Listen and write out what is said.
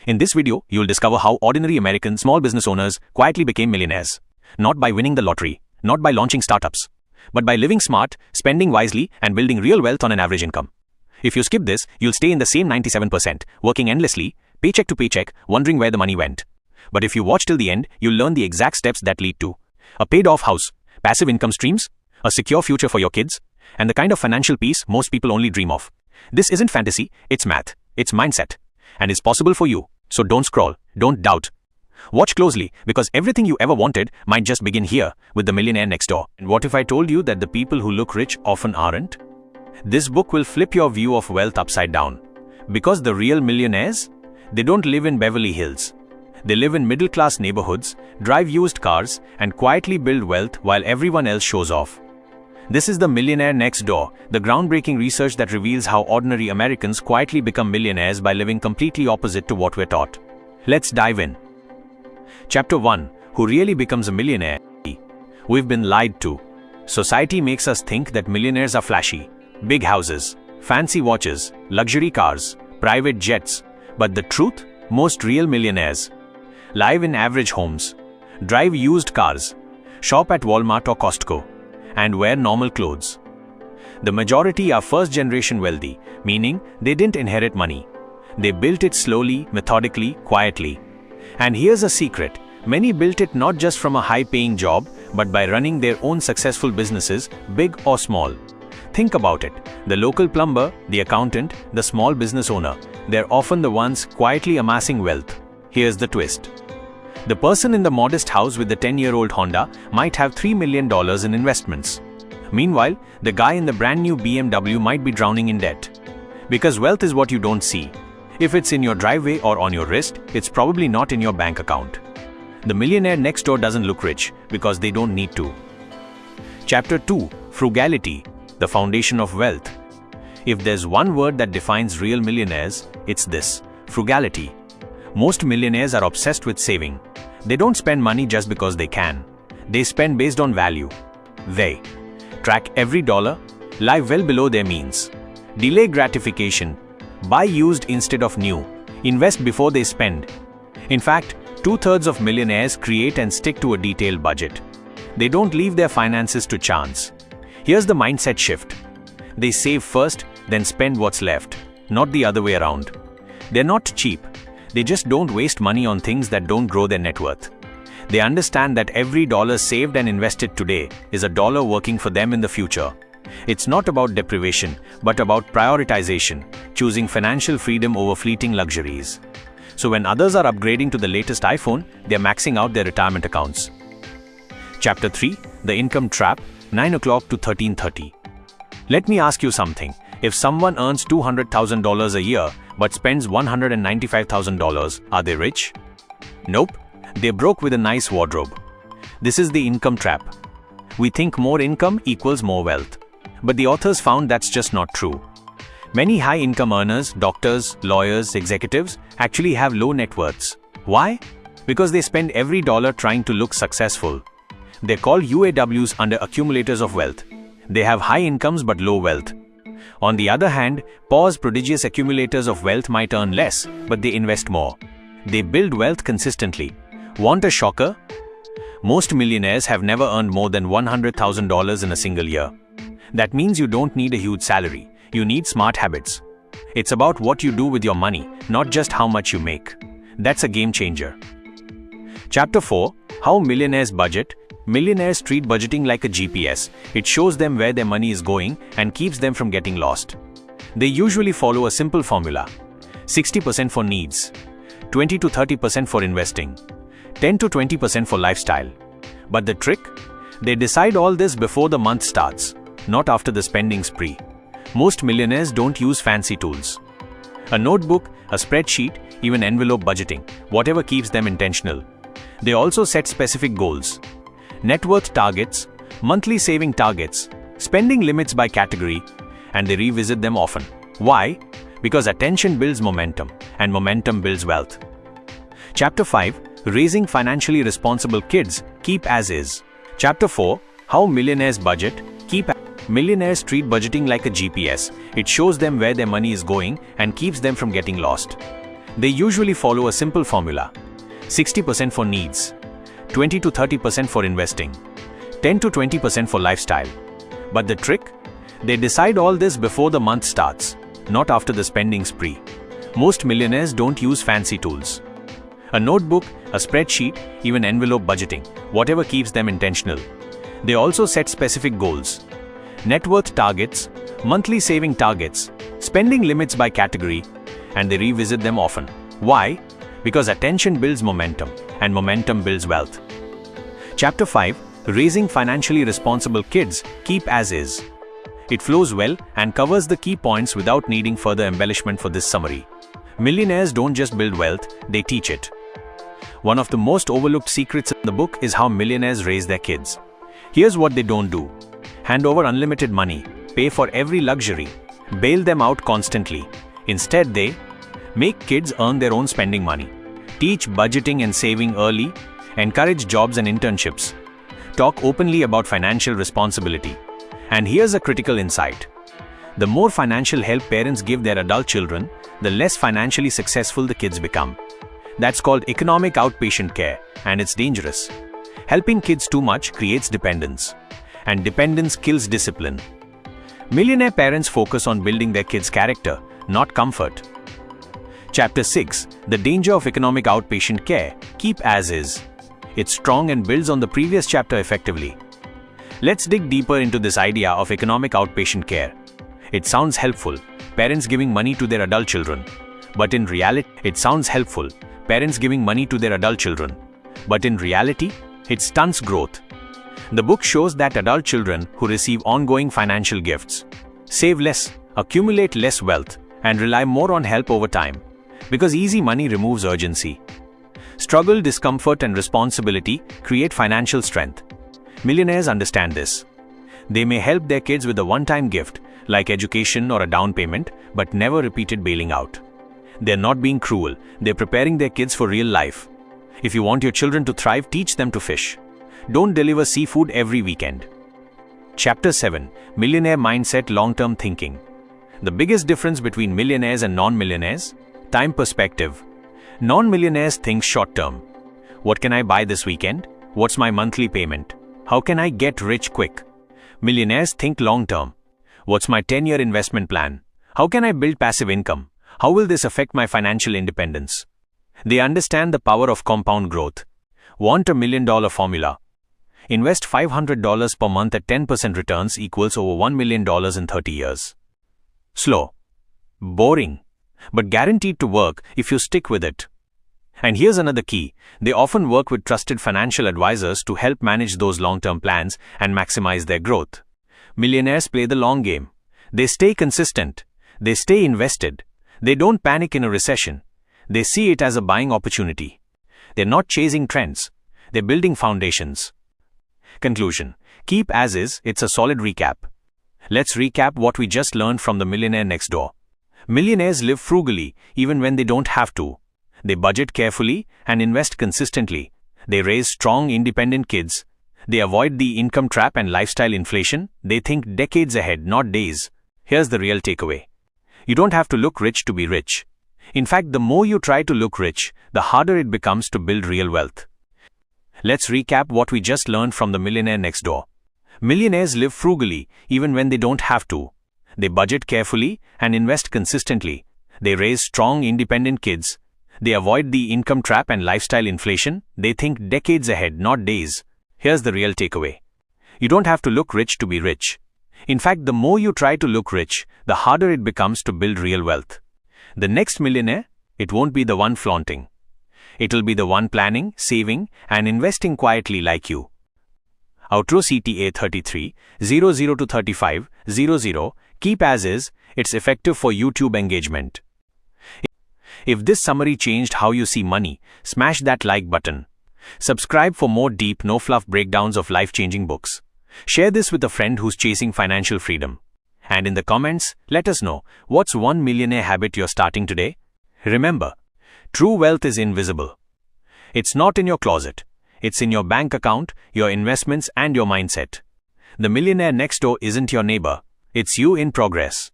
In this video, you'll discover how ordinary American small business owners quietly became millionaires. Not by winning the lottery, not by launching startups, but by living smart, spending wisely, and building real wealth on an average income. If you skip this, you'll stay in the same 97%, working endlessly, paycheck to paycheck, wondering where the money went. But if you watch till the end, you'll learn the exact steps that lead to a paid-off house, passive income streams, a secure future for your kids, and the kind of financial peace most people only dream of. This isn't fantasy, it's math, it's mindset, and it's possible for you. So don't scroll, don't doubt. Watch closely, because everything you ever wanted might just begin here with the Millionaire Next Door. And what if I told you that the people who look rich often aren't? This book will flip your view of wealth upside down. Because the real millionaires, they don't live in Beverly Hills. They live in middle-class neighborhoods, drive used cars, and quietly build wealth while everyone else shows off. This is the Millionaire Next Door, the groundbreaking research that reveals how ordinary Americans quietly become millionaires by living completely opposite to what we're taught. Let's dive in. Chapter 1. Who really becomes a millionaire? We've been lied to. Society makes us think that millionaires are flashy. Big houses, fancy watches, luxury cars, private jets. But the truth? Most real millionaires live in average homes, drive used cars, shop at Walmart or Costco, and wear normal clothes. The majority are first-generation wealthy, meaning they didn't inherit money. They built it slowly, methodically, quietly. And here's a secret. Many built it not just from a high-paying job, but by running their own successful businesses, big or small. Think about it. The local plumber, the accountant, the small business owner, they're often the ones quietly amassing wealth. Here's the twist. The person in the modest house with the 10-year-old Honda might have $3 million in investments. Meanwhile, the guy in the brand new BMW might be drowning in debt. Because wealth is what you don't see. If it's in your driveway or on your wrist, it's probably not in your bank account. The millionaire next door doesn't look rich because they don't need to. Chapter 2. Frugality, the foundation of wealth. If there's one word that defines real millionaires, it's this: frugality. Most millionaires are obsessed with saving. They don't spend money just because they can. They spend based on value. They track every dollar, live well below their means, delay gratification, buy used instead of new, invest before they spend. In fact, 2/3 of millionaires create and stick to a detailed budget. They don't leave their finances to chance. Here's the mindset shift. They save first, then spend what's left, not the other way around. They're not cheap. They just don't waste money on things that don't grow their net worth. They understand that every dollar saved and invested today is a dollar working for them in the future. It's not about deprivation, but about prioritization, choosing financial freedom over fleeting luxuries. So when others are upgrading to the latest iPhone, they're maxing out their retirement accounts. Chapter 3. The Income Trap, 9 o'clock to 13:30. Let me ask you something. If someone earns $200,000 a year but spends $195,000, are they rich? Nope. They're broke with a nice wardrobe. This is the income trap. We think more income equals more wealth. But the authors found that's just not true. Many high-income earners, doctors, lawyers, executives actually have low net worths. Why? Because they spend every dollar trying to look successful. They're called UAWs, under accumulators of wealth. They have high incomes but low wealth. On the other hand, prodigious accumulators of wealth might earn less, but they invest more. They build wealth consistently. Want a shocker? Most millionaires have never earned more than $100,000 in a single year. That means you don't need a huge salary. You need smart habits. It's about what you do with your money, not just how much you make. That's a game changer. Chapter 4. How millionaires budget. Millionaires treat budgeting like a GPS. It shows them where their money is going and keeps them from getting lost. They usually follow a simple formula: 60% for needs, 20 to 30% for investing, 10 to 20% for lifestyle. But the trick? They decide all this before the month starts, not after the spending spree. Most millionaires don't use fancy tools. A notebook, a spreadsheet, even envelope budgeting, whatever keeps them intentional. They also set specific goals. Net worth targets, monthly saving targets, spending limits by category, and they revisit them often. Why? Because attention builds momentum, and momentum builds wealth. Chapter 5. Raising financially responsible kids. Keep as is. Chapter 4. How millionaires budget. Keep. Millionaires treat budgeting like a GPS. It shows them where their money is going and keeps them from getting lost. They usually follow a simple formula: 60% for needs, 20 to 30% for investing, 10 to 20% for lifestyle. But the trick? They decide all this before the month starts, not after the spending spree. Most millionaires don't use fancy tools. A notebook, a spreadsheet, even envelope budgeting, whatever keeps them intentional. They also set specific goals: net worth targets, monthly saving targets, spending limits by category, and they revisit them often. Why? Because attention builds momentum, and momentum builds wealth. Chapter 5: Raising Financially Responsible Kids. Keep as is. It flows well and covers the key points without needing further embellishment for this summary. Millionaires don't just build wealth, they teach it. One of the most overlooked secrets in the book is how millionaires raise their kids. Here's what they don't do: hand over unlimited money, pay for every luxury, bail them out constantly. Instead, they make kids earn their own spending money, teach budgeting and saving early, encourage jobs and internships, talk openly about financial responsibility. And here's a critical insight: the more financial help parents give their adult children, the less financially successful the kids become. That's called economic outpatient care, and it's dangerous. Helping kids too much creates dependence, and dependence kills discipline. Millionaire parents focus on building their kids' character, not comfort. Chapter 6: The Danger of Economic Outpatient Care. Keep as is. It's strong and builds on the previous chapter effectively. Let's dig deeper into this idea of economic outpatient care. It sounds helpful, parents giving money to their adult children. But in reality, it stunts growth. The book shows that adult children who receive ongoing financial gifts save less, accumulate less wealth, and rely more on help over time, because easy money removes urgency. Struggle, discomfort, and responsibility create financial strength. Millionaires understand this. They may help their kids with a one-time gift, like education or a down payment, but never repeated bailing out. They're not being cruel, they're preparing their kids for real life. If you want your children to thrive, teach them to fish. Don't deliver seafood every weekend. Chapter 7: Millionaire Mindset. Long-term thinking. The biggest difference between millionaires and non-millionaires? Time perspective. Non-millionaires think short-term. What can I buy this weekend? What's my monthly payment? How can I get rich quick? Millionaires think long-term. What's my 10-year investment plan? How can I build passive income? How will this affect my financial independence? They understand the power of compound growth. Want $1 million formula? Invest $500 per month at 10% returns equals over $1 million in 30 years. Slow, boring, but guaranteed to work if you stick with it. And here's another key: they often work with trusted financial advisors to help manage those long-term plans and maximize their growth. Millionaires play the long game. They stay consistent. They stay invested. They don't panic in a recession. They see it as a buying opportunity. They're not chasing trends. They're building foundations. Conclusion: keep as is. It's a solid recap. Let's recap what we just learned from the Millionaire Next Door. Millionaires live frugally even when they don't have to. They budget carefully and invest consistently. They raise strong, independent kids. They avoid the income trap and lifestyle inflation. They think decades ahead, not days. Here's the real takeaway: you don't have to look rich to be rich. In fact, the more you try to look rich, the harder it becomes to build real wealth. Let's recap what we just learned from the Millionaire Next Door. Millionaires live frugally even when they don't have to. They budget carefully and invest consistently. They raise strong, independent kids. They avoid the income trap and lifestyle inflation. They think decades ahead, not days. Here's the real takeaway: you don't have to look rich to be rich. In fact, the more you try to look rich, the harder it becomes to build real wealth. The next millionaire, it won't be the one flaunting. It'll be the one planning, saving, and investing quietly like you. Outro CTA 33, 00 to 35, 00. Keep as is. It's effective for YouTube engagement. If this summary changed how you see money, smash that like button. Subscribe for more deep, no-fluff breakdowns of life-changing books. Share this with a friend who's chasing financial freedom. And in the comments, let us know, what's one millionaire habit you're starting today? Remember, true wealth is invisible. It's not in your closet. It's in your bank account, your investments, and your mindset. The Millionaire Next Door isn't your neighbor. It's you in progress.